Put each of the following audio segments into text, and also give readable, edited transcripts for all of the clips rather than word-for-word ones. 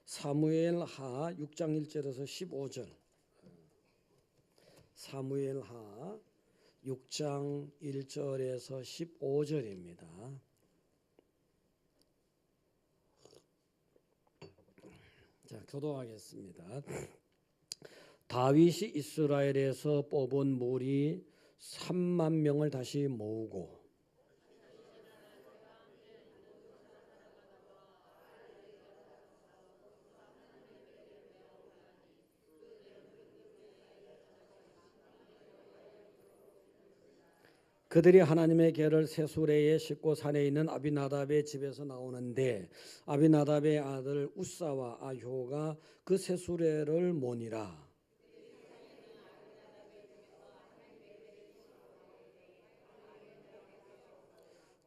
사무엘하 6장 1절에서 15절. 사무엘하 6장 1절에서 15절입니다. 자, 교도하겠습니다. 다윗이 이스라엘에서 뽑은 무리 3만 명을 다시 모으고 그들이 하나님의 궤를 세수레에 싣고 산에 있는 아비나답의 집에서 나오는데 아비나답의 아들 우사와 아효가 그 세수레를 모니라.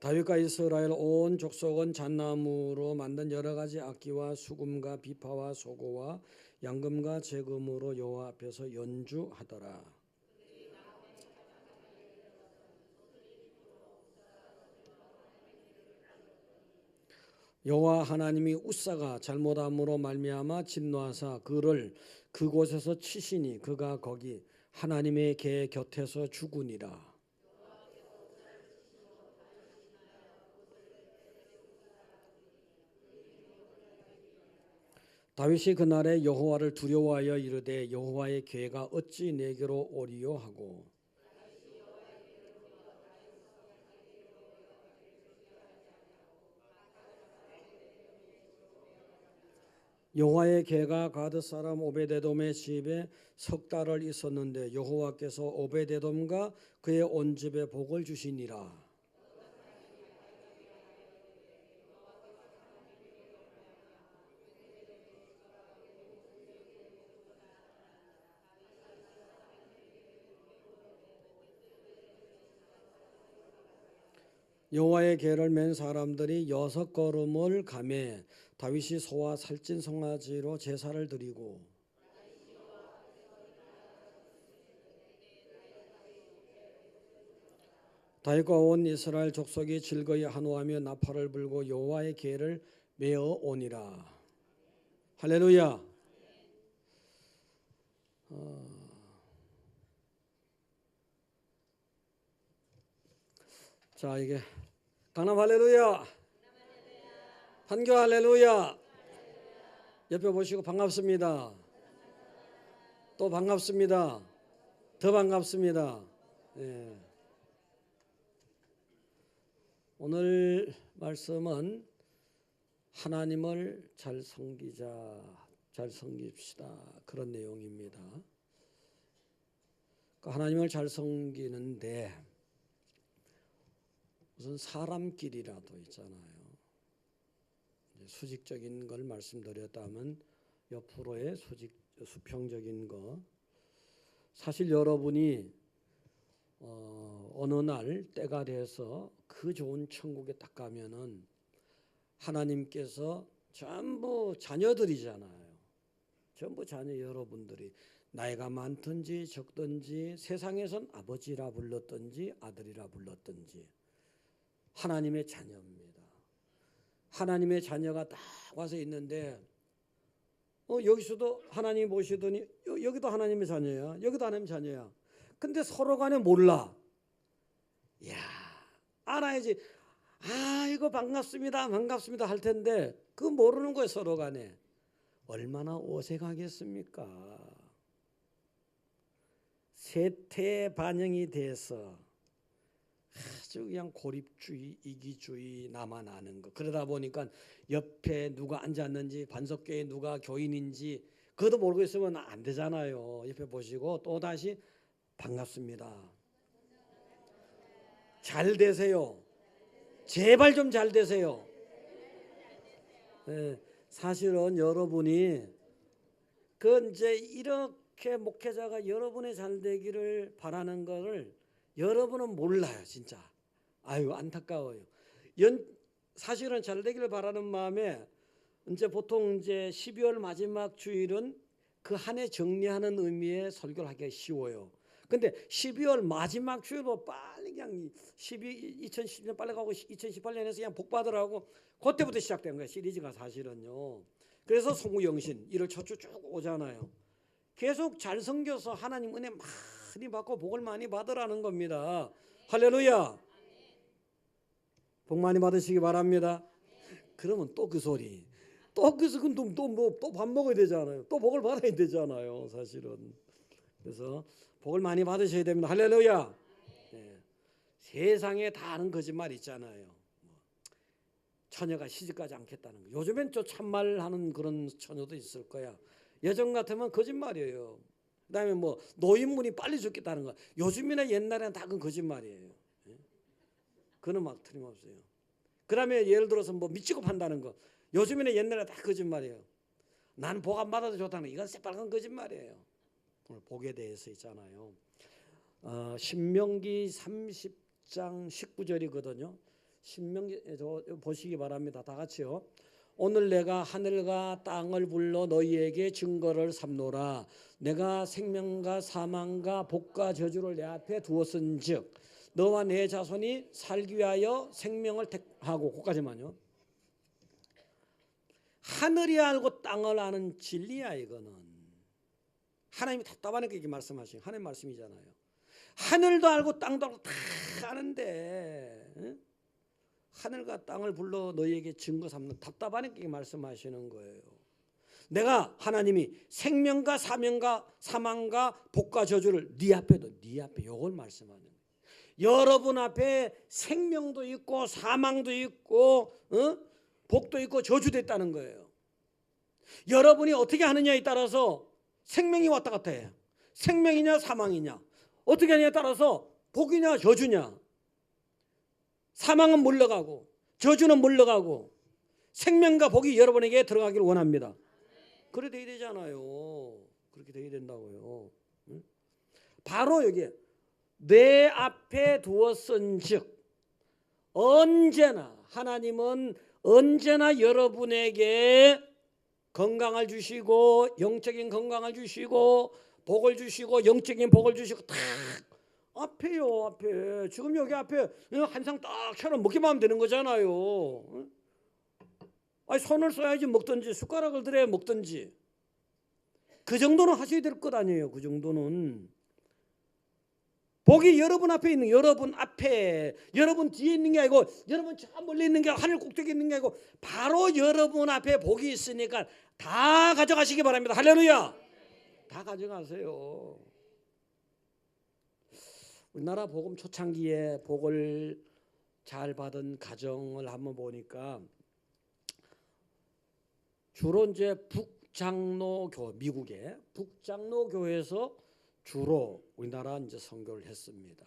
다윗과 이스라엘 온 족속은 잣나무로 만든 여러 가지 악기와 수금과 비파와 소고와 양금과 재금으로 여호와 앞에서 연주하더라. 여호와 하나님이 우사가 잘못함으로 말미암아 진노하사 그를 그곳에서 치시니 그가 거기 하나님의 궤 곁에서 죽으니라. 다윗이 그날에 여호와를 두려워하여 이르되 여호와의 궤가 어찌 내게로 오리요 하고 여호와의 궤가 가드 사람 오베데돔의 집에 석 달을 있었는데 여호와께서 오베데돔과 그의 온 집에 복을 주시니라. 여호와의 궤를 맨 사람들이 6걸음을 가매 다윗이 소와 살찐 송아지로 제사를 드리고 다윗과 온 이스라엘 족속이 즐거이 한호하며 나팔을 불고 여호와의 궤를 메어 오니라. 할렐루야. 자, 이게 강남 할렐루야, 판교 할렐루야. 옆에 보시고 반갑습니다. 또 반갑습니다. 더 반갑습니다. 예. 오늘 말씀은 하나님을 잘 섬깁시다, 그런 내용입니다. 하나님을 잘 섬기는데 무슨 사람끼리라도 있잖아요. 수직적인 걸 말씀드렸다면 옆으로의 수평적인 거. 사실 여러분이 어느 날 때가 돼서 그 좋은 천국에 딱 가면은 하나님께서 전부 자녀들이잖아요. 전부 자녀 여러분들이 나이가 많든지 적든지 세상에선 아버지라 불렀든지 아들이라 불렀든지 하나님의 자녀입니다. 하나님의 자녀가 딱 와서 있는데 여기서도 하나님이 보시더니 여기도 하나님의 자녀야, 여기도 하나님의 자녀야. 근데 서로 간에 몰라. 이야, 알아야지. 이거 반갑습니다 할 텐데 그거 모르는 거예요. 서로 간에 얼마나 어색하겠습니까? 세태 반영이 돼서 아주 그냥 고립주의, 이기주의, 나만 아는 거. 그러다 보니까 옆에 누가 앉았는지, 반석교에 누가 교인인지 그것도 모르고 있으면 안 되잖아요. 옆에 보시고 또 다시 반갑습니다. 잘 되세요. 제발 좀 잘 되세요. 네, 사실은 여러분이 이제 이렇게 목회자가 여러분의 잘 되기를 바라는 것을 여러분은 몰라요, 진짜. 아유, 안타까워요. 사실은 잘 되기를 바라는 마음에 이제 보통 이제 12월 마지막 주일은 그 한 해 정리하는 의미의 설교를 하기가 쉬워요. 근데 12월 마지막 주일 빨리 그냥 2010년 빨리 가고 2018년에서 그냥 복 받으라고 그때부터 시작된 거예요, 시리즈가 사실은요. 그래서 송구영신 이를 첫 주 쭉 오잖아요. 계속 잘 섬겨서 하나님 은혜 많이 받고 복을 많이 받으라는 겁니다. 할렐루야. 복 많이 받으시기 바랍니다. 그러면 또 그 소리, 또 밥 먹어야 되잖아요. 또 복을 받아야 되잖아요, 사실은. 그래서 복을 많이 받으셔야 됩니다. 할렐루야. 네. 세상에 다 아는 거짓말 있잖아요. 처녀가 시집가지 않겠다는 거. 요즘엔 좀 참말하는 그런 처녀도 있을 거야. 예전 같으면 거짓말이에요. 그다음에 뭐 노인분이 빨리 죽겠다는 거. 요즘이나 옛날에는 다 그건 거짓말이에요. 그는 막 틀림없어요. 그다음에 예를 들어서 뭐 미치고 판다는 거. 요즘이나 옛날에 다 거짓말이에요. 난 복 안 받아도 좋다는 거. 이건 새빨간 거짓말이에요. 오늘 복에 대해서 있잖아요. 신명기 30장 19절이거든요. 신명기 보시기 바랍니다. 다 같이요. 오늘 내가 하늘과 땅을 불러 너희에게 증거를 삼노라. 내가 생명과 사망과 복과 저주를 내 앞에 두었은즉 너와 내 자손이 살기 위하여 생명을 택하고. 거기까지만요. 하늘이 알고 땅을 아는 진리야. 이거는 하나님이 답답하니까 이렇게 말씀하신 하나님 말씀이잖아요. 하늘도 알고 땅도 알고 다 아는데 응? 하늘과 땅을 불러 너희에게 증거 삼는, 답답하니까 이렇게 말씀하시는 거예요. 내가 하나님이 생명과 사망과 복과 저주를 네 앞에도, 네 앞에 요걸 말씀하는 거예요. 여러분 앞에 생명도 있고 사망도 있고 복도 있고 저주도 있다는 거예요. 여러분이 어떻게 하느냐에 따라서 생명이 왔다 갔다 해요. 생명이냐 사망이냐, 어떻게 하느냐에 따라서 복이냐 저주냐. 사망은 물러가고 저주는 물러가고 생명과 복이 여러분에게 들어가기를 원합니다. 그래 돼야 되잖아요. 그렇게 돼야 된다고요. 바로 여기에 내 앞에 두었은즉, 언제나 하나님은 언제나 여러분에게 건강을 주시고 영적인 건강을 주시고 복을 주시고 영적인 복을 주시고 다 앞에요. 앞에 지금 여기 앞에 한 상 딱 차려 먹기만 하면 되는 거잖아요. 아니 손을 써야지 먹든지 숟가락을 들여야 먹든지 그 정도는 하셔야 될 것 아니에요. 그 정도는. 복이 여러분 앞에 있는, 여러분 앞에, 여러분 뒤에 있는 게 아니고 여러분 저 멀리 있는 게, 하늘 꼭대기에 있는 게 아니고 바로 여러분 앞에 복이 있으니까 다 가져가시기 바랍니다. 할렐루야. 다 가져가세요. 우리나라 복음 초창기에 복을 잘 받은 가정을 한번 보니까 주로 이제 북장로교, 미국의 북장로교에서 주로 우리나라 이제 선교를 했습니다.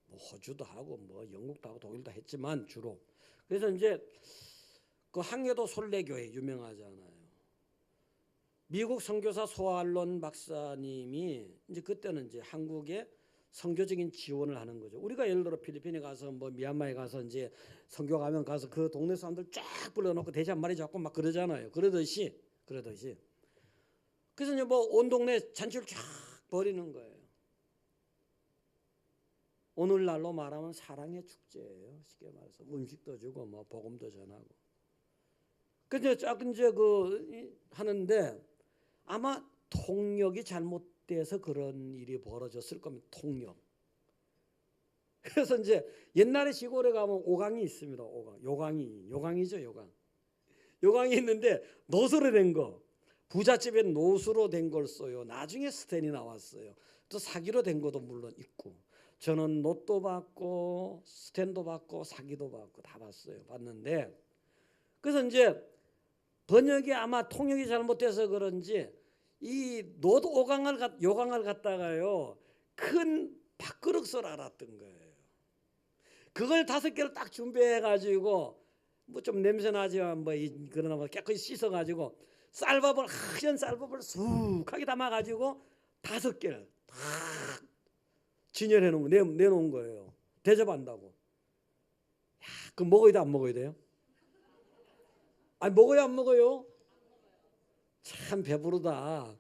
뭐 호주도 하고 뭐 영국도 하고 독일도 했지만 주로. 그래서 이제 그 항해도 솔례교회 유명하잖아요. 미국 선교사 소알론 박사님이 이제 그때는 이제 한국에 선교적인 지원을 하는 거죠. 우리가 예를 들어 필리핀에 가서 뭐 미얀마에 가서 이제 선교 가면 가서 그 동네 사람들 쫙 불러놓고 돼지 한 마리 잡고 막 그러잖아요. 그러듯이. 그래서 이제 뭐 온 동네 잔치를 쫙 벌이는 거예요. 오늘날로 말하면 사랑의 축제예요. 쉽게 말해서 음식도 주고 뭐 복음도 전하고. 근데 쫙 이제 그 하는데 아마 통역이 잘못돼서 그런 일이 벌어졌을 겁니다. 통역. 그래서 이제 옛날에 시골에 가면 오강이 있습니다. 요강이죠, 요강. 요강이 있는데 노수로 된 거. 부잣집에 노수로 된 걸 써요. 나중에 스탠이 나왔어요. 또 사기로 된 것도 물론 있고. 저는 노도 받고 스탠도 받고 사기도 받고 다 봤는데, 그래서 이제 번역이 아마 통역이 잘못돼서 그런지 이 노도 요강을 갖다가요 큰 밥그릇을 알았던 거예요. 그걸 5개를 딱 준비해가지고 뭐 좀 냄새 나지만 뭐 그러나 뭐 깨끗이 씻어가지고 쌀밥을 하얀 쌀밥을 쑥하게 담아가지고 5개를 딱 진열해 놓은 거 내놓은 거예요. 대접한다고. 야, 그럼 먹어야 돼 안 먹어야 돼요? 아니 먹어야 안 먹어요? 참 배부르다.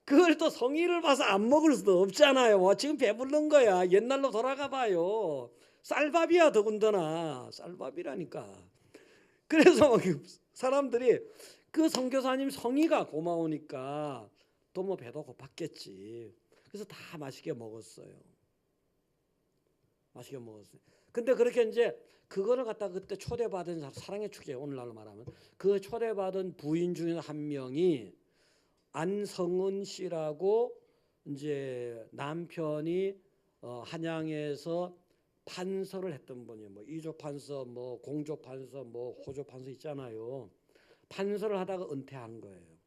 그걸 또 성의를 봐서 안 먹을 수도 없잖아요. 지금 배부른 거야. 옛날로 돌아가 봐요. 쌀밥이야 더군다나. 쌀밥이라니까. 그래서 사람들이 그 선교사님 성의가 고마우니까 또 뭐 배도 고팠겠지. 그래서 다 맛있게 먹었어요. 맛있게 먹었어요. 근데 그렇게 이제 그거를 갖다 그때 초대받은 사랑의 축제, 오늘날로 말하면 그 초대받은 부인 중에 한 명이 안성은 씨라고, 이제 남편이 한양에서 판서를 했던 분이에요. 뭐 이조 판서, 뭐 공조 판서, 뭐 호조 판서 있잖아요. 판서를 하다가 은퇴한 거예요.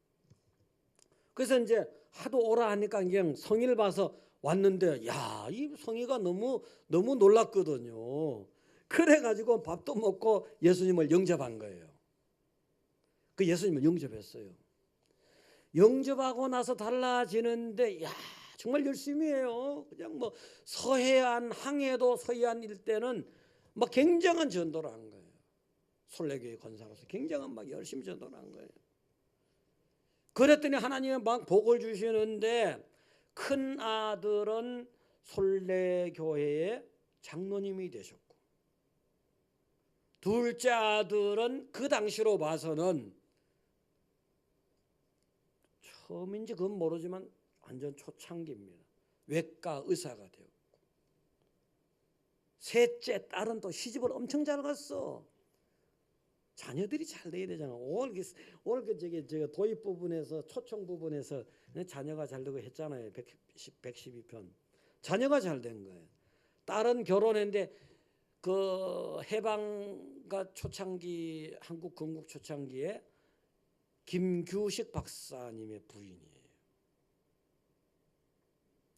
그래서 이제 하도 오라 하니까 그냥 성의를 봐서 왔는데, 야, 이 성의가 너무 놀랐거든요. 그래가지고 밥도 먹고 예수님을 영접한 거예요. 그 예수님을 영접했어요. 영접하고 나서 달라지는데, 야, 정말 열심히 해요. 그냥 뭐 서해안, 항해도 서해안 일대는 막 굉장한 전도를 한 거예요. 솔레교회 권사로서 굉장한 막 열심히 전도를 한 거예요. 그랬더니 하나님이 막 복을 주시는데, 큰 아들은 솔레교회의 장로님이 되셨고, 둘째 아들은 그 당시로 봐서는 처음인지 그건 모르지만 완전 초창기입니다. 외과 의사가 되었고, 셋째 딸은 또 시집을 엄청 잘 갔어. 자녀들이 잘 돼야 되잖아. 오늘 저기 도입 부분에서, 초청 부분에서 자녀가 잘 되고 했잖아요. 112편. 자녀가 잘 된 거예요. 딸은 결혼했는데 그 해방과 초창기, 한국 건국 초창기에 김규식 박사님의 부인이에요.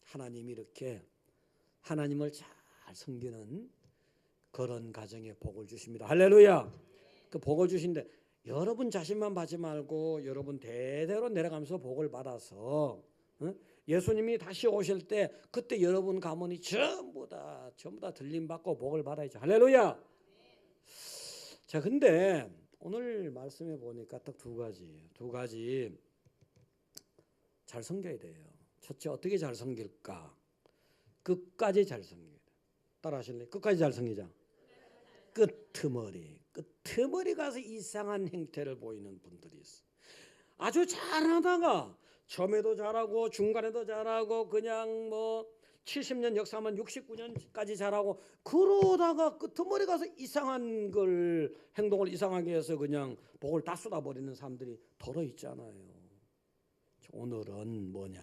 하나님이 이렇게 하나님을 잘 섬기는 그런 가정에 복을 주십니다. 할렐루야. 그 복을 주신데, 여러분 자신만 받지 말고 여러분 대대로 내려가면서 복을 받아서 예수님이 다시 오실 때 그때 여러분 가문이 전부 다 들림 받고 복을 받아야죠. 할렐루야. 자, 근데 오늘 말씀해 보니까 딱 두 가지 잘 섬겨야 돼요. 첫째, 어떻게 잘 섬길까? 끝까지 잘 섬겨야 돼. 따라 하실래요? 끝까지 잘 섬기자. 끄트머리 가서 이상한 행태를 보이는 분들이 있어. 아주 잘하다가 처음에도 잘하고 중간에도 잘하고 그냥 뭐 70년 역사만 69년까지 잘하고, 그러다가 끄트머리 가서 이상한 걸, 행동을 이상하게 해서 그냥 복을 다 쏟아버리는 사람들이 덜어 있잖아요. 오늘은 뭐냐?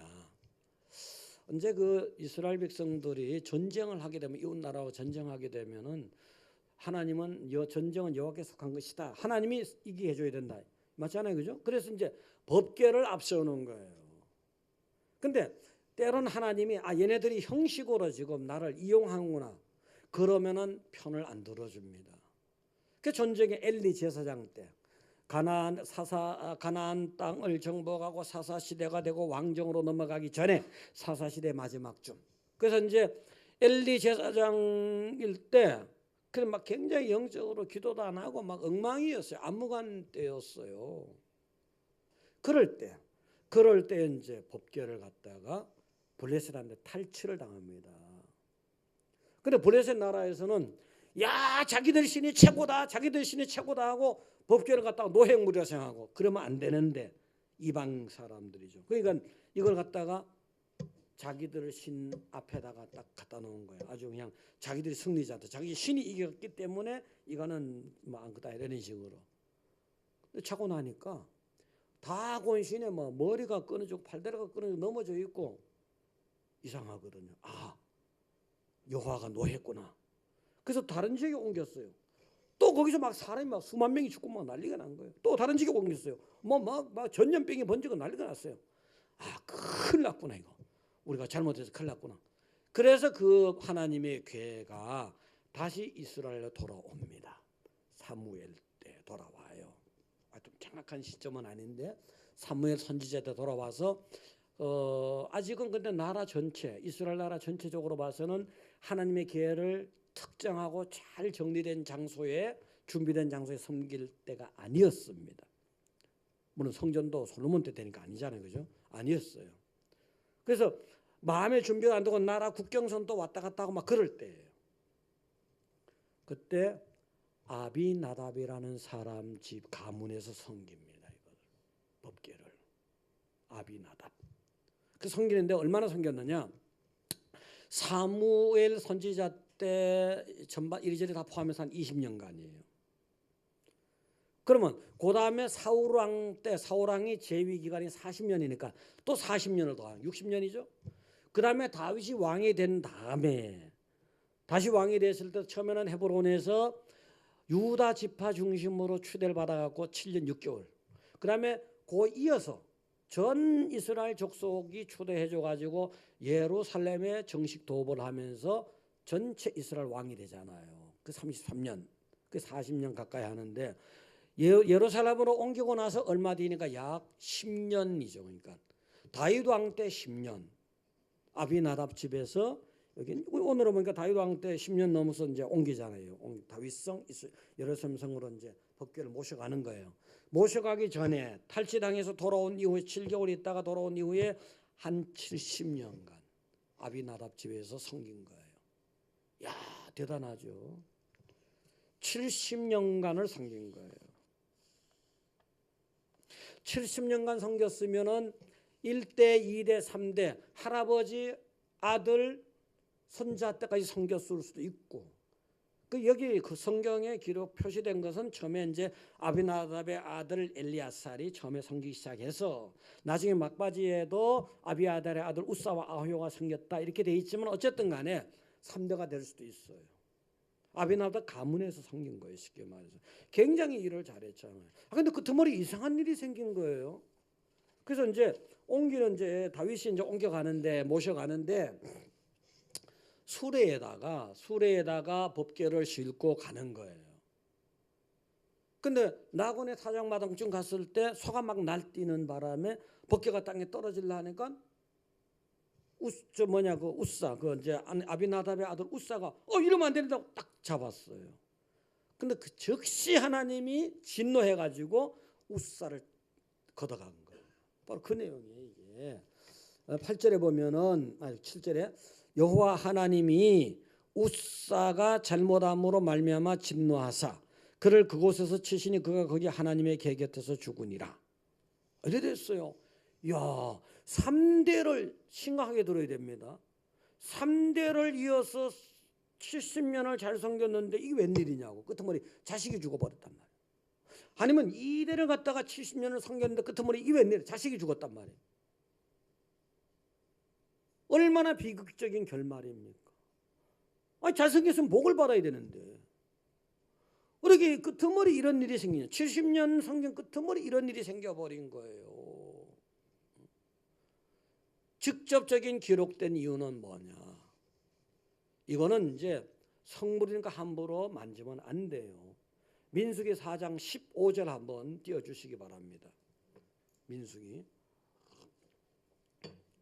언제 그 이스라엘 백성들이 전쟁을 하게 되면, 이웃 나라와 전쟁하게 되면은 하나님은 전쟁은 여호와께 속한 것이다. 하나님이 이기게 해줘야 된다. 맞잖아요, 그죠? 그래서 이제 법궤를 앞세우는 거예요. 근데 때론 하나님이 얘네들이 형식으로 지금 나를 이용하는구나, 그러면은 편을 안 들어줍니다. 그 전쟁의 엘리 제사장 때 가나안 땅을 정복하고 사사 시대가 되고 왕정으로 넘어가기 전에 사사 시대 마지막쯤. 그래서 이제 엘리 제사장일 때 그래 막 굉장히 영적으로 기도도 안 하고 막 엉망이었어요. 안무관 때였어요. 그럴 때 이제 법궤를 갖다가 블레셋한테 탈취를 당합니다. 근데 블레셋 나라에서는 야, 자기들 신이 최고다 하고 법궤를 갖다가 노획물이라 생각하고, 그러면 안 되는데 이방 사람들이죠. 그러니까 이걸 갖다가 자기들 신 앞에다가 딱 갖다 놓은 거예요. 아주 그냥 자기들이 승리자다, 자기 신이 이겼기 때문에 이거는 뭐 안 그다, 이런 식으로. 차고 나니까 다곤 신에 뭐 머리가 끊어지고 팔다리가 끊어지고 넘어져 있고 이상하거든요. 여호와가 노했구나. 그래서 다른 지역에 옮겼어요. 또 거기서 막 사람이 막 수만 명이 죽고 막 난리가 난 거예요. 또 다른 지역에 옮겼어요. 막 전염병이 번지고 난리가 났어요. 큰일 났구나, 이거. 우리가 잘못해서 큰일 났구나. 그래서 그 하나님의 궤가 다시 이스라엘로 돌아옵니다. 사무엘 때 돌아와요. 좀 정확한 시점은 아닌데 사무엘 선지자 때 돌아와서 아직은 근데 나라 전체, 이스라엘 나라 전체적으로 봐서는 하나님의 궤를 특정하고 잘 정리된 장소에, 준비된 장소에 섬길 때가 아니었습니다. 물론 성전도 솔로몬 때 되니까 아니잖아요, 그죠? 아니었어요. 그래서 마음의 준비가 안 되고 나라 국경선도 왔다 갔다 하고 막 그럴 때예요. 그때 아비나답이라는 사람 집 가문에서 섬깁니다. 이걸 법궤를 아비나답. 그 섬기는데 얼마나 섬겼느냐? 사무엘 선지자 때 전반 이리저리 다 포함해서 한 20년간이에요. 그러면 그 다음에 사울왕 때 사울왕이 재위 기간이 40년이니까 또 40년을 더한 60년이죠. 그 다음에 다윗이 왕이 된 다음에 다시 왕이 됐을 때 처음에는 헤브론에서 유다 지파 중심으로 추대를 받아갖고 7년 6개월. 그 다음에 그 이어서 전 이스라엘 족속이 추대해줘가지고 예루살렘에 정식 도읍을 하면서 전체 이스라엘 왕이 되잖아요. 그 33년, 그 40년 가까이 하는데 예루살렘으로 옮기고 나서 얼마 뒤니까 약 10년이죠. 그러니까 다윗 왕 때 10년, 아비나답 집에서 여기 오늘은 보니까 다윗 왕 때 10년 넘어서 이제 옮기잖아요. 다윗성 예루살렘 성으로 이제 법궤를 모셔가는 거예요. 모셔가기 전에 탈취당해서 돌아온 이후에 7개월 있다가 돌아온 이후에 한 70년간 아비나답 집에서 섬긴 거예요. 야, 대단하죠. 70년간을 섬긴 거예요. 70년간 섬겼으면은 1대, 2대, 3대 할아버지, 아들, 손자 때까지 섬겼을 수도 있고. 그 여기 그 성경에 기록 표시된 것은 처음에 이제 아비나답의 아들 엘리아살이 처음에 섬기기 시작해서 나중에 막바지에도 아비아달의 아들 우사와 아호요가 섬겼다 이렇게 돼 있지만 어쨌든 간에 3대가 될 수도 있어요. 아비나답 가문에서 섬긴 거예요. 쉽게 말해서. 굉장히 일을 잘했잖아요. 근데 그 틈머리 이상한 일이 생긴 거예요. 그래서 이제 옮기는 이제 다윗이 이제 옮겨가는데 모셔가는데 수레에다가 법궤를 싣고 가는 거예요. 근데 나곤의 사장마당쯤 갔을 때 소가 막 날뛰는 바람에 법궤가 땅에 떨어질라 하니까 우사 그 이제 아비나답의 아들 우사가 이러면 안 된다고 딱 잡았어요. 근데 그 즉시 하나님이 진노해가지고 우사를 걷어간 거예요. 바로 그 내용이에요. 이게 8절에 보면은 7절에 여호와 하나님이 우사가 잘못함으로 말미암아 진노하사 그를 그곳에서 치시니 그가 거기 하나님의 곁에서 죽으니라. 이래 됐어요. 야, 3대를 심각하게 들어야 됩니다. 3대를 이어서 70년을 잘 섬겼는데 이게 웬일이냐고. 끄트머리 자식이 죽어버렸단 말이에요. 아니면 2대를 갖다가 70년을 섬겼는데 끄트머리 이게 웬일이야. 자식이 죽었단 말이에요. 얼마나 비극적인 결말입니까? 잘 섬겼으면 복을 받아야 되는데 어떻게 끄트머리 이런 일이 생기냐. 70년 섬긴 끄트머리 이런 일이 생겨버린 거예요. 직접적인 기록된 이유는 뭐냐. 이거는 이제 성물이니까 함부로 만지면 안 돼요. 민수기 4장 15절 한번 띄워주시기 바랍니다. 민수기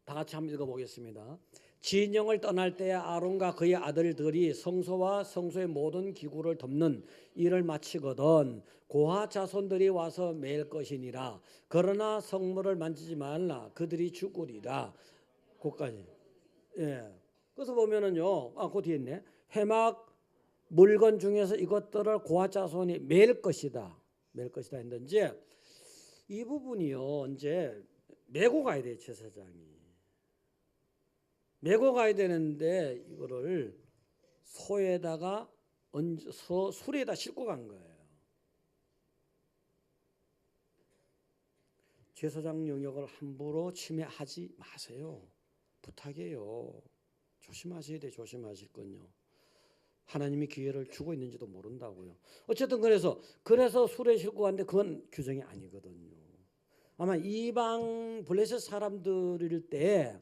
다 같이 한번 읽어보겠습니다. 진영을 떠날 때에 아론과 그의 아들들이 성소와 성소의 모든 기구를 덮는 일을 마치거든 고하 자손들이 와서 매일 것이니라. 그러나 성물을 만지지 말라. 그들이 죽으리라. 거기까지. 예. 그래서 보면은요. 그 뒤에 있네. 회막 물건 중에서 이것들을 고하 자손이 매일 것이다. 매일 것이다 했는데 이 부분이요. 이제 메고 가야 돼요. 제사장이. 메고 가야 되는데 이거를 소에다가 얹어서 수레에다 싣고 간 거예요. 제사장 영역을 함부로 침해하지 마세요. 부탁이에요. 조심하셔야 돼. 조심하실 건요. 하나님이 기회를 주고 있는지도 모른다고요. 어쨌든 그래서 수레에 싣고 갔는데 그건 규정이 아니거든요. 아마 이방 블레셋 사람들일 때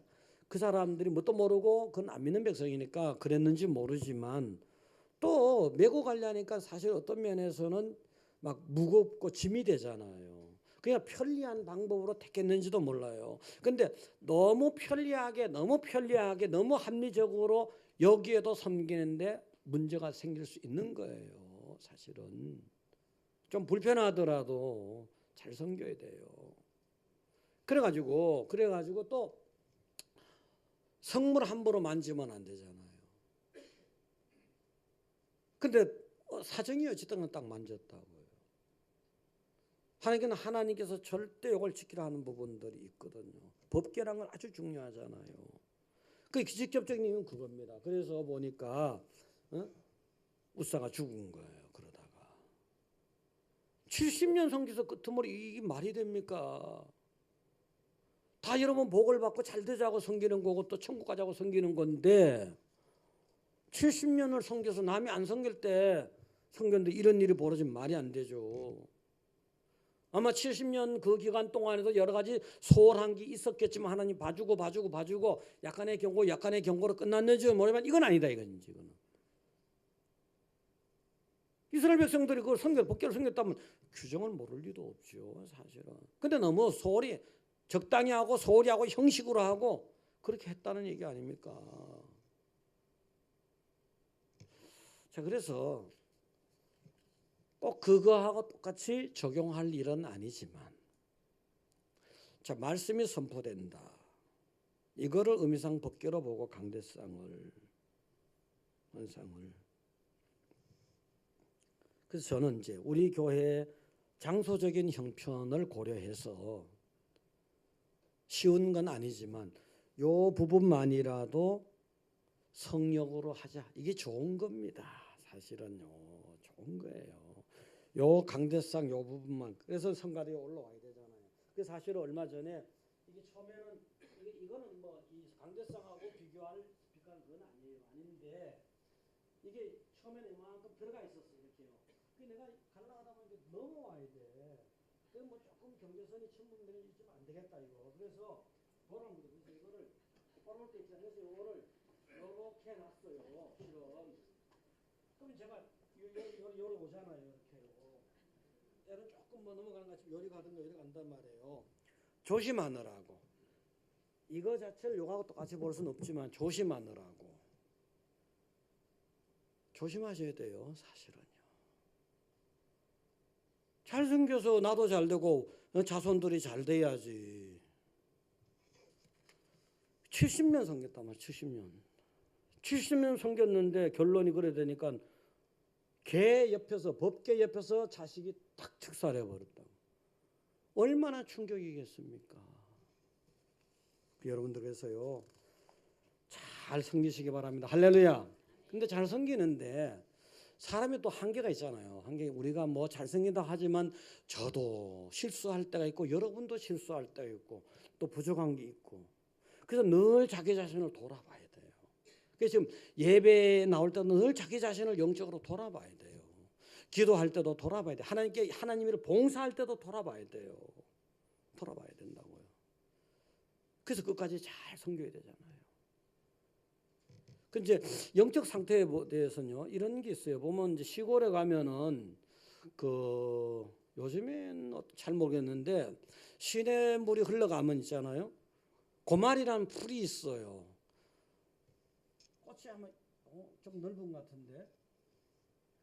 그 사람들이 뭣도 모르고 그건 안 믿는 백성이니까 그랬는지 모르지만 또 메고 가려니까 사실 어떤 면에서는 막 무겁고 짐이 되잖아요. 그냥 편리한 방법으로 택했는지도 몰라요. 근데 너무 편리하게 너무 합리적으로 여기에도 섬기는데 문제가 생길 수 있는 거예요. 사실은 좀 불편하더라도 잘 섬겨야 돼요. 그래가지고 또 성물 함부로 만지면 안 되잖아요. 근데 사정이 어쨌든 딱 만졌다고요. 하나님께서 절대 이걸 지키라 하는 부분들이 있거든요. 법계란 건 아주 중요하잖아요. 그 직접적인 이유는 그겁니다. 그래서 보니까 웃사가 죽은 거예요. 그러다가 70년 섬겨서 끄트머리 이게 말이 됩니까? 다 여러분 복을 받고 잘 되자고 섬기는 거고 또 천국 가자고 섬기는 건데 70년을 섬겨서 남이 안 섬길 때 섬겼는데 이런 일이 벌어지면 말이 안 되죠. 아마 70년 그 기간 동안에도 여러 가지 소홀한 게 있었겠지만 하나님 봐주고 약간의 경고로 끝났는지 모르지만 이건 아니다 이건 지금. 이스라엘 백성들이 그걸 법궤를 섬겼다면 규정을 모를 리도 없죠 사실은. 근데 너무 소홀히 적당히 하고 소홀히 하고 형식으로 하고 그렇게 했다는 얘기 아닙니까? 자, 그래서 꼭 그거하고 똑같이 적용할 일은 아니지만, 자, 말씀이 선포된다. 이거를 의미상 법궤로 보고 강대상을 그래서 저는 이제 우리 교회의 장소적인 형편을 고려해서 쉬운 건 아니지만 요 부분만이라도 성역으로 하자. 이게 좋은 겁니다. 사실은요. 좋은 거예요. 요 강대상 요 부분만. 그래서 성가대에 올라와야 되잖아요. 그 사실은 얼마 전에 이게 처음에는 이거는 뭐 이 강대상하고 비교할 건 아닌데 이게 처음에는 이만큼 들어가 있었어요. 이렇게요. 그 내가 가려하다 보니까 넘어와야 돼. 그 뭐 조금 경계선이 침묵되면 안 되겠다 이거. 그래서 뭐라는 거죠? 그래서 이거를 바로 때 있잖아요. 그래서 이거를 이렇게 해놨어요. 실은. 그럼 제가 요리 오잖아요. 이렇게요. 때는 조금 뭐 넘어가는 것 같지만 요리 가든가 요리 간단 말이에요. 조심하느라고. 이거 자체를 요거하고 똑같이 볼 수는 없지만 조심하느라고. 조심하셔야 돼요. 사실은요. 잘 생겨서 나도 잘 되고 자손들이 잘 돼야지. 70년 섬겼단 말이야. 70년 섬겼는데 결론이 그래 되니까 개 옆에서 법계 옆에서 자식이 탁 즉살해 버렸다. 얼마나 충격이겠습니까? 여러분들 그래서요 잘 섬기시기 바랍니다. 할렐루야. 근데 잘 섬기는데 사람이 또 한계가 있잖아요. 우리가 뭐 잘 섬긴다 하지만 저도 실수할 때가 있고 여러분도 실수할 때가 있고 또 부족한 게 있고 그래서 늘 자기 자신을 돌아봐야 돼요. 그래서 지금 예배에 나올 때는 늘 자기 자신을 영적으로 돌아봐야 돼요. 기도할 때도 돌아봐야 돼요. 하나님을 봉사할 때도 돌아봐야 돼요. 돌아봐야 된다고요. 그래서 끝까지 잘 섬겨야 되잖아요. 그 이제 영적 상태에 대해서는요 이런 게 있어요. 보면 이제 시골에 가면은 요즘엔 잘 모르겠는데 시냇물이 흘러가면 있잖아요. 고말이라는 풀이 있어요. 꽃이 아마 좀 넓은 것 같은데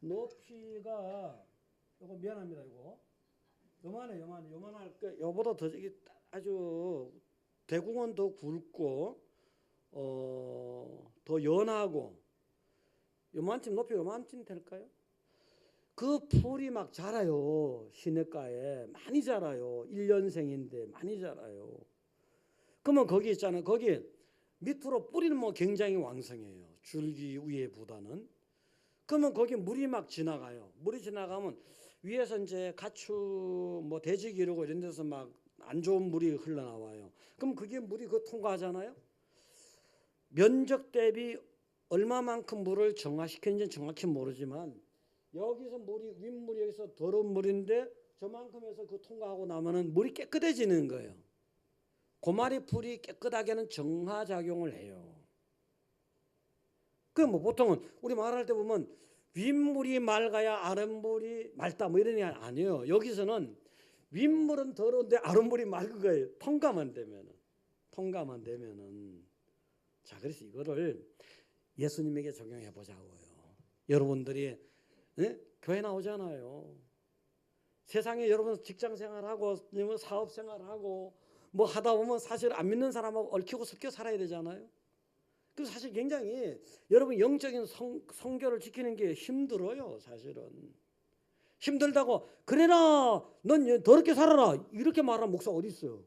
높이가 요거 미안합니다 이거 요만할 거 요보다 더 이게 아주 대궁은 더 굵고 더 연하고 요만큼 높이 요만큼 될까요? 그 풀이 막 자라요. 시냇가에 많이 자라요. 1년생인데 많이 자라요. 그러면 거기 있잖아요. 거기 밑으로 뿌리는 뭐 굉장히 왕성해요. 줄기 위에보다는. 그러면 거기 물이 막 지나가요. 물이 지나가면 위에서 이제 가축 뭐 돼지 기르고 이런 데서 막 안 좋은 물이 흘러나와요. 그럼 그게 물이 통과하잖아요. 면적 대비 얼마만큼 물을 정화시켰는지 정확히 모르지만 여기서 윗물이 여기서 더러운 물인데 저만큼에서 통과하고 나면은 물이 깨끗해지는 거예요. 고마리 풀이 깨끗하게는 정화작용을 해요. 뭐 보통은 우리 말할 때 보면 윗물이 맑아야 아랫물이 맑다 뭐 이런 게 아니에요. 여기서는 윗물은 더러운데 아랫물이 맑은 거예요. 통과만 되면은. 자, 그래서 이거를 예수님에게 적용해 보자고요. 여러분들이 교회 나오잖아요. 세상에 여러분 직장 생활하고 사업 생활하고 뭐 하다 보면 사실 안 믿는 사람하고 얽히고 섞여 살아야 되잖아요. 그래서 사실 굉장히 여러분 영적인 성교를 지키는 게 힘들어요. 사실은 힘들다고 그래라 넌 더럽게 살아라 이렇게 말하는 목사 어디 있어요?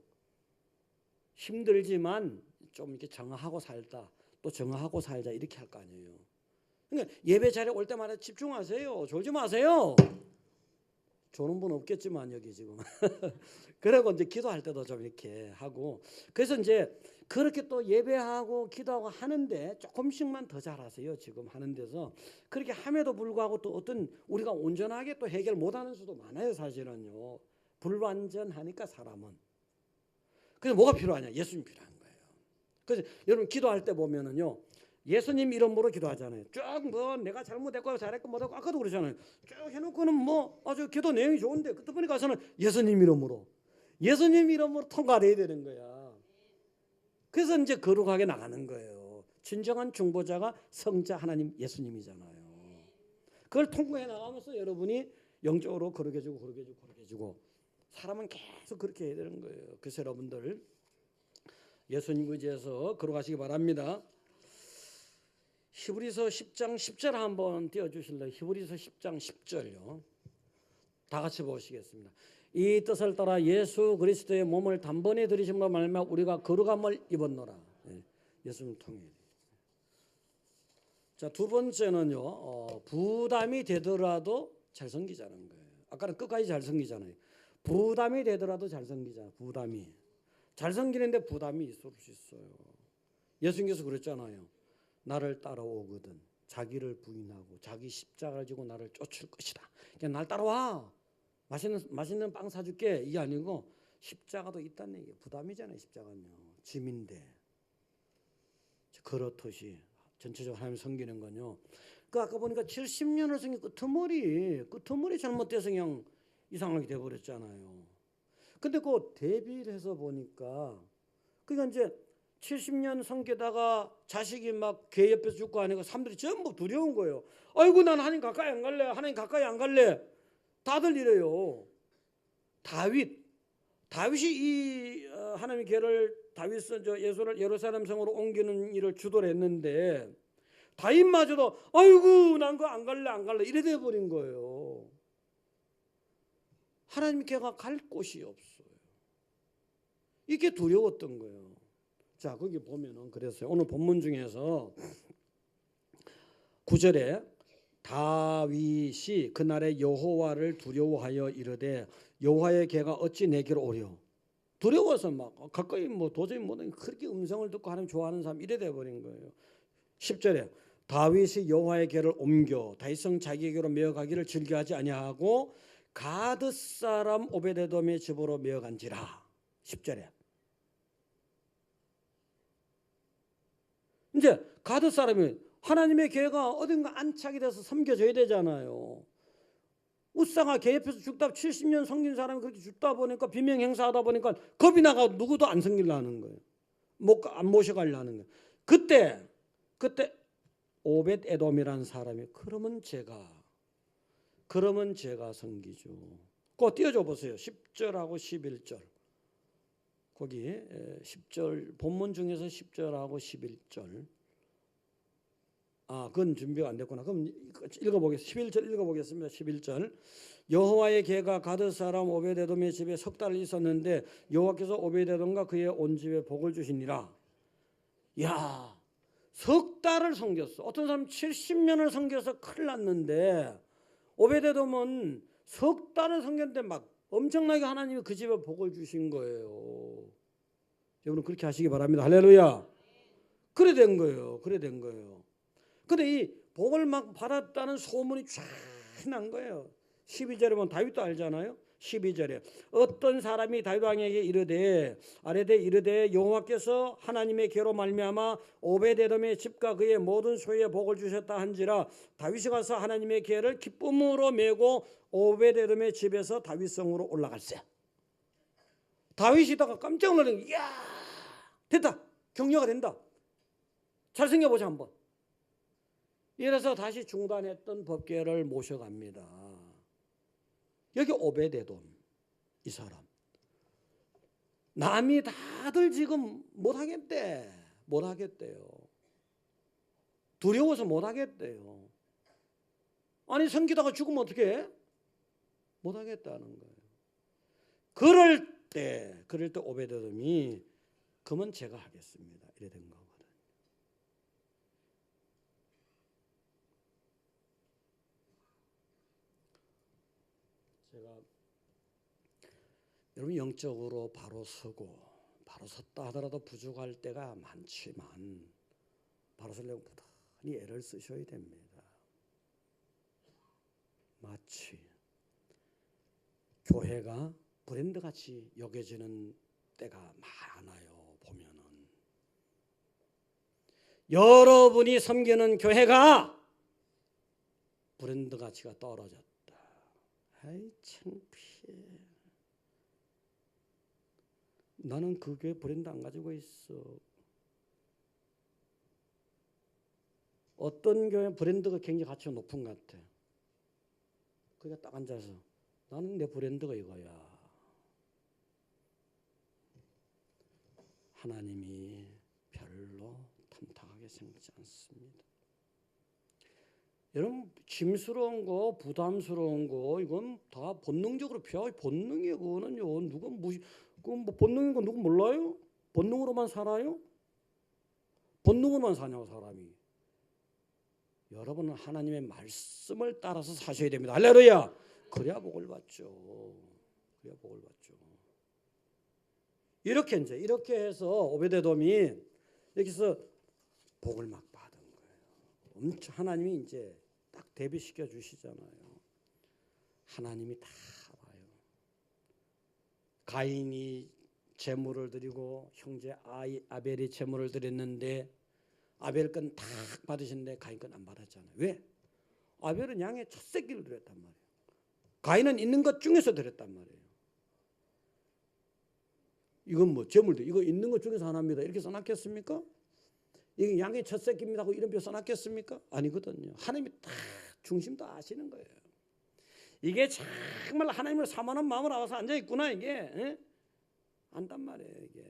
힘들지만 좀 이렇게 정하고 살다 또 정하고 살자 이렇게 할 거 아니에요. 그러니까 예배 자리에 올 때마다 집중하세요. 졸지 마세요. 조는 분 없겠지만 여기 지금 그리고 이제 기도할 때도 좀 이렇게 하고 그래서 이제 그렇게 또 예배하고 기도하고 하는데 조금씩만 더 잘하세요. 지금 하는 데서 그렇게 함에도 불구하고 또 어떤 우리가 온전하게 또 해결 못하는 수도 많아요. 사실은요. 불완전하니까 사람은. 그래서 뭐가 필요하냐? 예수님 필요한 거예요. 그래서 여러분 기도할 때 보면은요. 예수님 이름으로 기도하잖아요. 쭉 뭐 내가 잘못했고 잘했고 못했고 아까도 그러잖아요. 쭉 해놓고는 뭐 아주 기도 내용이 좋은데 끝부분에 가서는 예수님 이름으로 통과해야 되는 거야. 그래서 이제 거룩하게 나가는 거예요. 진정한 중보자가 성자 하나님 예수님이잖아요. 그걸 통과해 나가면서 여러분이 영적으로 거룩해지고 사람은 계속 그렇게 해야 되는 거예요. 그래서 여러분들 예수님 의지해서 걸어가시기 바랍니다. 히브리서 10장 10절 한번 띄워주실래요? 히브리서 10장 10절요. 다 같이 보시겠습니다. 이 뜻을 따라 예수 그리스도의 몸을 단번에 들이심으로 말미암아 우리가 거룩함을 입었노라. 예수님을 통해. 자, 두 번째는요. 부담이 되더라도 잘 섬기자는 거예요. 아까는 끝까지 잘 섬기잖아요. 부담이 되더라도 잘 섬기자. 부담이. 잘 섬기는데 부담이 있을 수 있어요. 예수님께서 그랬잖아요. 나를 따라오거든 자기를 부인하고 자기 십자가를 지고 나를 쫓을 것이다. 그냥 날 따라와. 맛있는 빵 사줄게. 이게 아니고 십자가도 있다는 얘기예요. 부담이잖아요. 십자가는요. 짐인데. 그렇듯이 전체적으로 하나님 섬기는 건요. 그 아까 보니까 70년을 섬긴 끄트머리 잘못돼서 그냥 이상하게 돼버렸잖아요. 근데 그 대비를 해서 보니까 그러니까 이제 70년 섬기다가 자식이 막 개 옆에서 죽고 하니까 사람들이 전부 두려운 거예요. 아이고 난 하나님 가까이 안 갈래. 하나님 가까이 안 갈래. 다들 이래요. 다윗이 이 하나님의 개를 다윗은 예수를 예루살렘 성으로 옮기는 일을 주도를 했는데 다윗마저도 아이고 난 그거 안 갈래 이래 돼 버린 거예요. 하나님의 개가 갈 곳이 없어요. 이게 두려웠던 거예요. 자, 거기 보면은 그랬어요. 오늘 본문 중에서 9절에 다윗이 그날에 여호와를 두려워하여 이르되 여호와의 개가 어찌 내게로 오려. 두려워서 막 가까이 뭐 도저히 못하니 그렇게 음성을 듣고 하나님 좋아하는 사람 이래 돼 버린 거예요. 10절에 다윗이 여호와의 개를 옮겨 다윗성 자기에게로 메어가기를 즐겨하지 아니하고 가드 사람 오베데돔의 집으로 메어간지라. 10절에 이제 가드 사람이 하나님의 개가 어딘가 안착이 돼서 섬겨져야 되잖아요. 우상아 개 옆에서 죽다 70년 섬긴 사람이 그렇게 죽다 보니까 비명 행사하다 보니까 겁이 나가 누구도 안 섬기려는 거예요. 안 모셔가려는 거예요. 그때 오벳 에돔이라는 사람이 그러면 제가 섬기죠. 그거 띄워줘 보세요. 10절하고 11절. 거기 10절 본문 중에서 10절하고 11절. 그건 준비가 안 됐구나. 그럼 읽어보겠습니다. 11절 읽어보겠습니다. 11절. 여호와의 개가 가드 사람 오베데돔의 집에 석 달을 있었는데 여호와께서 오베데돔과 그의 온 집에 복을 주시니라. 야, 석 달을 섬겼어. 어떤 사람 70년을 섬겨서 큰일 났는데 오베데돔은 석 달을 섬겼는데 막 엄청나게 하나님이 그 집에 복을 주신 거예요. 여러분 그렇게 하시기 바랍니다. 할렐루야. 그래 된 거예요. 근데 이 복을 막 받았다는 소문이 쫙 난 거예요. 12절에 보면 다윗도 알잖아요. 12절에 어떤 사람이 다윗 왕에게 이르되 여호와께서 하나님의 개로 말미암아 오베데돔의 집과 그의 모든 소유에 복을 주셨다 한지라 다윗이 가서 하나님의 개를 기쁨으로 메고 오베데돔의 집에서 다윗성으로 올라갈세. 다윗이다가 깜짝 놀란 게 이야 됐다. 격려가 된다. 잘 생겨보자 한번. 이래서 다시 중단했던 법궤를 모셔갑니다. 여기 오베데돔 이 사람. 남이 다들 지금 못하겠대요. 두려워서 못 하겠대요. 아니 섬기다가 죽으면 어떻게 해? 못 하겠다는 거예요. 그럴 때 오베데돔이 그러면 제가 하겠습니다. 이래 된 거거든. 제가 여러분 영적으로 바로 서고 바로 섰다 하더라도 부족할 때가 많지만 바로 서려면 부단히 애를 쓰셔야 됩니다. 마치 교회가 브랜드같이 여겨지는 때가 많아요. 보면은 여러분이 섬기는 교회가 브랜드 가치가 떨어졌다. 아이 창피해. 나는 그 교회 브랜드 안 가지고 있어. 어떤 교회 브랜드가 굉장히 가치가 높은 것 같아. 그게 딱 앉아서 나는 내 브랜드가 이거야. 하나님이 별로 탐탁하게 생각지 않습니다. 여러분 짐스러운 거, 부담스러운 거 이건 다 본능적으로 피하고 본능이에요. 그거는요. 누가 그건 뭐 본능인 거 누구 몰라요? 본능으로만 살아요? 본능으로만 사냐고 사람이. 여러분은 하나님의 말씀을 따라서 사셔야 됩니다. 할렐루야. 그래야 복을 받죠. 그래야 복을 받죠. 이렇게 해서 오베데돔이 여기서 복을 막 받은 거예요. 엄청 하나님이 이제 딱 대비시켜 주시잖아요. 하나님이 다 알아요. 가인이 제물을 드리고 형제 아벨이 제물을 드렸는데 아벨 건 다 받으셨는데 가인 건 안 받았잖아요. 왜? 아벨은 양의 첫 새끼를 드렸단 말이에요. 가인은 있는 것 중에서 드렸단 말이에요. 이건 뭐 제물도 이거 있는 것 중에서 하나입니다. 이렇게 써놨겠습니까? 이게 양의 첫 새끼입니다 하고 이름표 써놨겠습니까? 아니거든요. 하나님이 다 중심 다 아시는 거예요. 이게 정말 하나님을 사모하는 마음으로 와서 앉아있구나 이게. 에? 안단 말이에요 이게.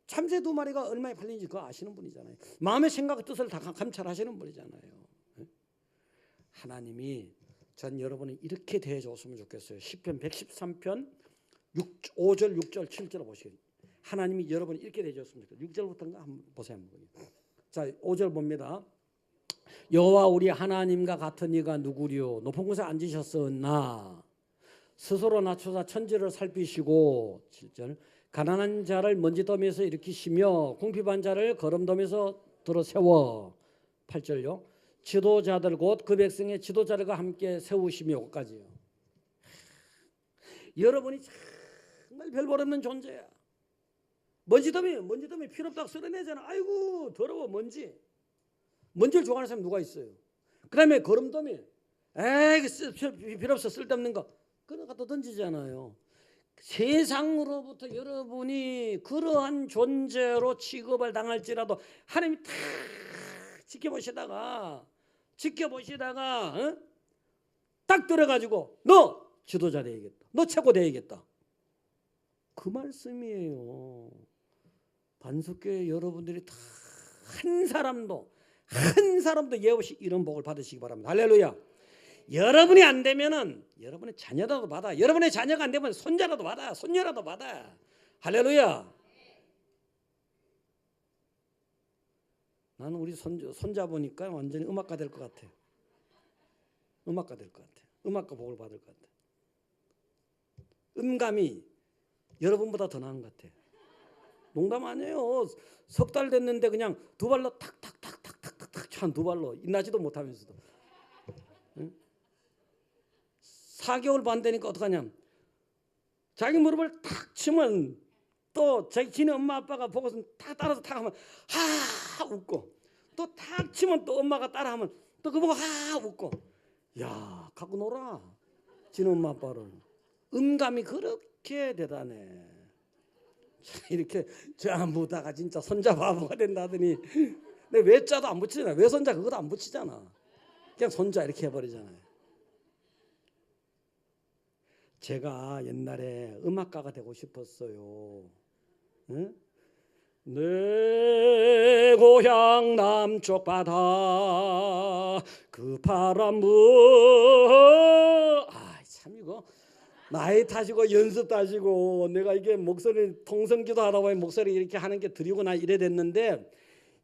참새 2마리가 얼마에 팔리는지 그거 아시는 분이잖아요. 마음의 생각과 뜻을 다 감찰하시는 분이잖아요. 에? 하나님이 전 여러분이 이렇게 대해줬으면 좋겠어요. 시편 113편 5절, 6절, 7절 보시겠어요. 하나님이 여러분이 이렇게 대해줬으면 좋겠어요. 6절부터인가 한번 보세요. 자, 5절 봅니다. 여호와 우리 하나님과 같은 이가 누구리요? 높은 곳에 앉으셨으나 스스로 낮춰서 천지를 살피시고 7절 가난한 자를 먼지더미에서 일으키시며 궁핍한 자를 거름더미에서 들어 세워 8절요. 지도자들 곧 그 백성의 지도자들과 함께 세우시며 여기까지요. 여러분이 정말 별볼없는 존재야. 먼지더미 필요 없다고 쓸어내잖아. 아이고 더러워 먼지. 먼지를 좋아하는 사람 누가 있어요? 그 다음에 거름더미. 에이 필요 없어 쓸데없는 거. 그거 갖다 던지잖아요. 세상으로부터 여러분이 그러한 존재로 취급을 당할지라도 하나님이 다 지켜보시다가 딱 들어가지고 너 지도자 되야겠다. 너 최고 되야겠다. 그 말씀이에요. 반석교회 여러분들이 다 한 사람도 예 없이 이런 복을 받으시기 바랍니다. 할렐루야. 여러분이 안 되면은 여러분의 자녀라도 받아. 여러분의 자녀가 안 되면 손자라도 받아. 손녀라도 받아. 할렐루야. 나는 우리 손자 보니까 완전히 음악가 될 것 같아. 음악가 될 것 같아. 음악가 복을 받을 것 같아. 음감이 여러분보다 더 나은 것 같아. 농담 아니에요. 3달 됐는데 그냥 2발로 탁탁탁탁탁탁 찬 2발로 인나지도 못하면서도 4개월 반 되니까 어떡하냐. 자기 무릎을 탁 치면 또 지네 엄마 아빠가 보고서 탁 따라서 탁 하면 하 웃고 또 탁 치면 또 엄마가 따라하면 또 그거 보고 하 웃고. 야 갖고 놀아 지네 엄마 아빠를. 음감이 그렇게 대단해. 이렇게 전부 다가 진짜 손자 바보가 된다더니 근데 외자도 안 붙이잖아. 외손자 그것도 안 붙이잖아. 그냥 손자 이렇게 해버리잖아요. 제가 옛날에 음악가가 되고 싶었어요. 응? 내 고향 남쪽 바다 그 바람은 참 이거 나이 타시고 연습 타시고 내가 이게 목소리 통성기도 하다 보니 목소리 이렇게 하는 게 드리고 나 이래 됐는데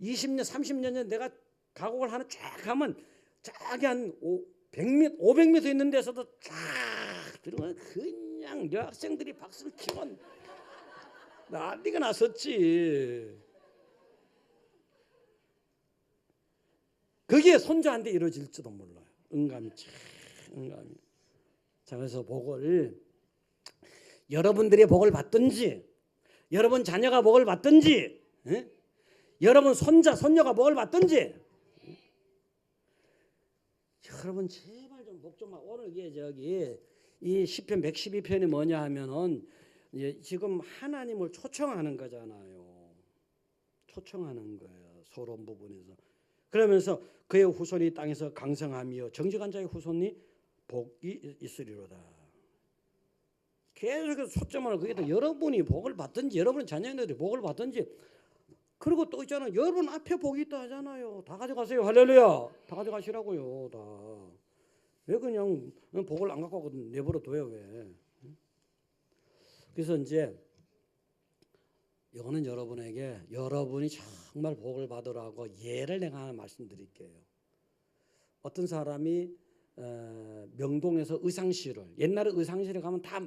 20년 30년 전에 내가 가곡을 하나 쫙 하면 저기 한 100m 500m 있는 데서도 쫙 들으면 그냥 여학생들이 박수를 치면 난리가 났었지. 그게 손자한테 이루어질지도 몰라요. 응감이 참 응감이. 자, 그래서 복을 여러분들이 복을 받든지 여러분 자녀가 복을 받든지 여러분 손자 손녀가 복을 받든지 여러분 제발 좀 복 좀 하고 오늘 이게 저기 이 시편 112편이 뭐냐 하면은 지금 하나님을 초청하는 거잖아요. 초청하는 거예요. 소론 부분에서. 그러면서 그의 후손이 땅에서 강성하며 정직한 자의 후손이 복이 있으리로다. 계속해서 초점을 거기다 여러분이 복을 받든지 여러분 자녀들이 복을 받든지 그리고 또 있잖아요. 여러분 앞에 복이 있다 하잖아요. 다 가져가세요. 할렐루야. 다 가져가시라고요. 다. 왜 그냥 복을 안 갖고 내버려 둬요. 왜. 그래서 이제 이거는 여러분에게 여러분이 정말 복을 받으라고 예를 내가 하나 말씀드릴게요. 어떤 사람이 명동에서 의상실을 옛날에 의상실에 가면 다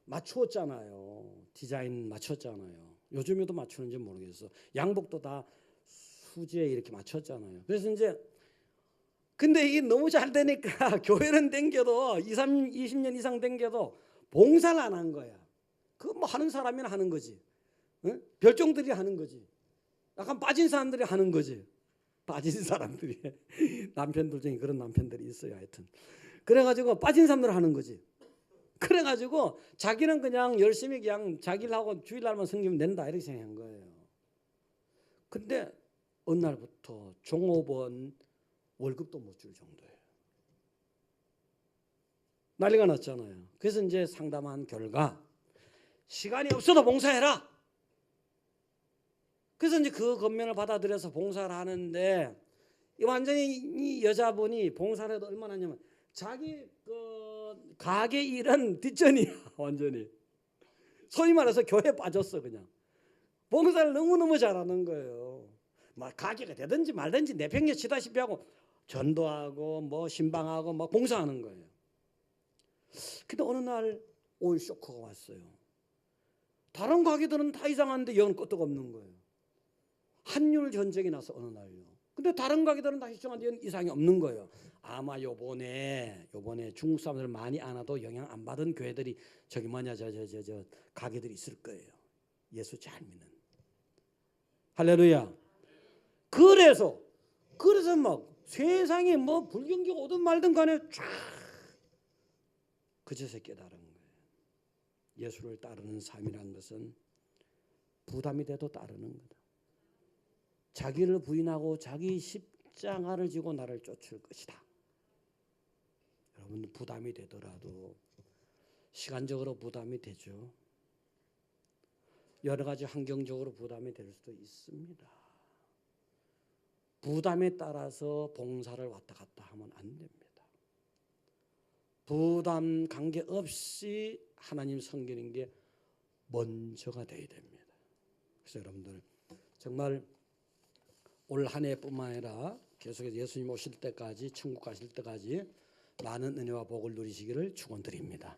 맞추었잖아요. 디자인 맞췄잖아요. 요즘에도 맞추는지 모르겠어. 양복도 다 수지에 이렇게 맞췄잖아요. 그래서 이제 근데 이게 너무 잘 되니까 교회는 댕겨도 20년 이상 댕겨도 봉사를 안 한 거야. 그거 뭐 하는 사람이나 하는 거지. 응? 별종들이 하는 거지. 약간 빠진 사람들이 하는 거지. 빠진 사람들이 남편들 중에 그런 남편들이 있어요. 하여튼 그래가지고 빠진 사람들 하는 거지. 그래가지고 자기는 그냥 열심히 그냥 자기를 하고 주일날만 섬기면 된다 이렇게 생각한 거예요. 근데 어느 날부터 종업원 월급도 못 줄 정도예요. 난리가 났잖아요. 그래서 이제 상담한 결과 시간이 없어도 봉사해라. 그래서 이제 그 권면을 받아들여서 봉사를 하는데 완전히 이 여자분이 봉사를 해도 얼마나 하냐면 자기 그 가게 일은 뒷전이야. 완전히 소위 말해서 교회에 빠졌어. 그냥 봉사를 너무너무 잘하는 거예요. 막 가게가 되든지 말든지 내팽개치다시피 하고 전도하고 뭐 신방하고 막 봉사하는 거예요. 근데 어느 날 오일 쇼크가 왔어요. 다른 가게들은 다 이상한데 여기는 끄떡없는 거예요. 한율 전쟁이 나서 어느 날요. 근데 다른 가게들은 다 시청한데 여기는 이상이 없는 거예요. 아마 요번에 중국 사람들 많이 안 와도 영향 안 받은 교회들이 저기 뭐냐 저 가게들이 있을 거예요. 예수 잘 믿는. 할렐루야. 그래서 막 세상에 뭐 불경기가 오든 말든 간에 쫙 그제서 깨달은 거예요. 예수를 따르는 삶이라는 것은 부담이 돼도 따르는 거다. 자기를 부인하고 자기 십자가를 지고 나를 쫓을 것이다. 여러분 부담이 되더라도 시간적으로 부담이 되죠. 여러 가지 환경적으로 부담이 될 수도 있습니다. 부담에 따라서 봉사를 왔다 갔다 하면 안 됩니다. 부담 관계없이 하나님 섬기는 게 먼저가 돼야 됩니다. 그래서 여러분들 정말 올 한 해뿐만 아니라 계속해서 예수님 오실 때까지 천국 가실 때까지 많은 은혜와 복을 누리시기를 축원드립니다.